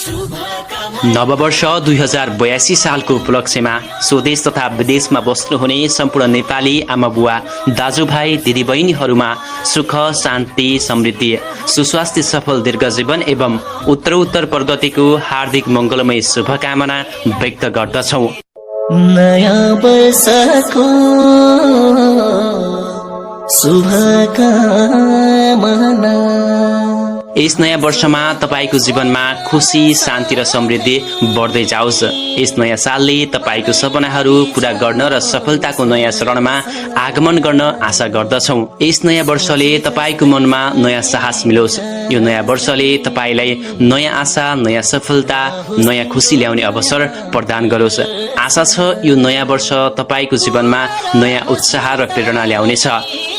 नववर्ष 2082 सालको उपलक्ष्यमा स्वदेश तथा विदेशमा बस्नुहुने सम्पूर्ण नेपाली आमाबुवा दाजुभाइ दिदीबहिनीहरूमा सुख शान्ति समृद्धि सुस्वास्थ्य सफल दीर्घजीवन एवं उत्तरोत्तर प्रगतिको हार्दिक मङ्गलमय शुभकामना व्यक्त गर्दछौँ। नयाँ वर्षको शुभकामना। यस नयाँ वर्षमा तपाईको जीवनमा खुशी शान्ति र समृद्धि बढ्दै जाओस्। यस नयाँ सालले तपाईको सपनाहरू पूरा गर्न र सफलताको नयाँ चरणमा आगमन गर्न आशा गर्दछौँ। यस नयाँ वर्षले तपाईको मनमा नयाँ साहस मिलोस्। यो नयाँ वर्षले तपाईलाई नयाँ आशा, नयाँ सफलता, नयाँ खुसी ल्याउने अवसर प्रदान गरोस्। आशा छ यो नयाँ वर्ष तपाईको जीवनमा नयाँ उत्साह र प्रेरणा ल्याउनेछ।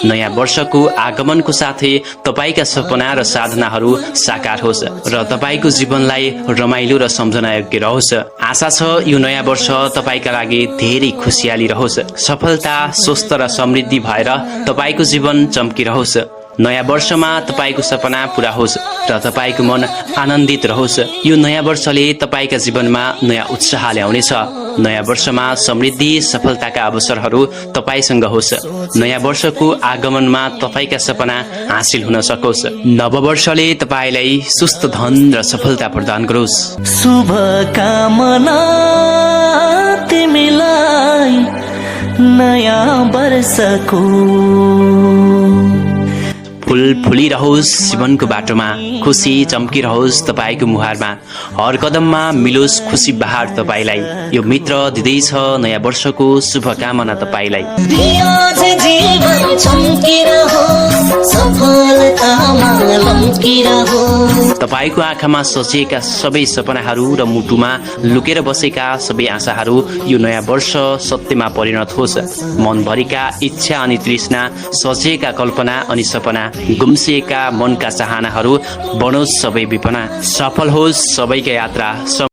नयाँ वर्षको आगमनको साथै तपाईका सपना र साधनाहरू साकार होस् र तपाईको जीवनलाई रमाइलो र सम्झना योग्य रहोस्। आशा छ यो नयाँ वर्ष तपाईका लागि धेरै खुसियाली रहोस्। सफलता, स्वस्थ र समृद्धि भएर तपाईको जीवन चम्किरहोस्। नयाँ वर्षमा तपाईको सपना पूरा होस् र तपाईको मन आनन्दित रहोस्। यो नयाँ वर्षले तपाईका जीवनमा नयाँ उत्साह ल्याउनेछ। नयाँ वर्षमा समृद्धि सफलताका अवसरहरू तपाईसँग होस्। नयाँ वर्षको आगमनमा तपाईका सपना हासिल हुन सकोस्। नववर्षले तपाईलाई सुस्त धन र सफलता प्रदान गरोस्। शुभकामना तिमीलाई नयाँ वर्षको। फूल फुलिरहोस् जीवनको बाटोमा, खुसी चम्किरहोस् तपाईको मुहारमा, हर कदममा मिलोस् खुसी बहार तपाईलाई। यो मित्र दिँदैछ नयाँ वर्षको शुभकामना तपाईलाई। तपाईको आँखामा सजिएका सबै सपनाहरू र मुटुमा लुकेर बसेका सबै आशाहरू यो नयाँ वर्ष सत्यमा परिणत होस्। मनभरिका इच्छा अनि तृष्णा, सजिएका कल्पना अनि सपना, गुम्सिएका मनका चाहनाहरू बनोस् सबै विपना। सफल होस् सबैका यात्रा।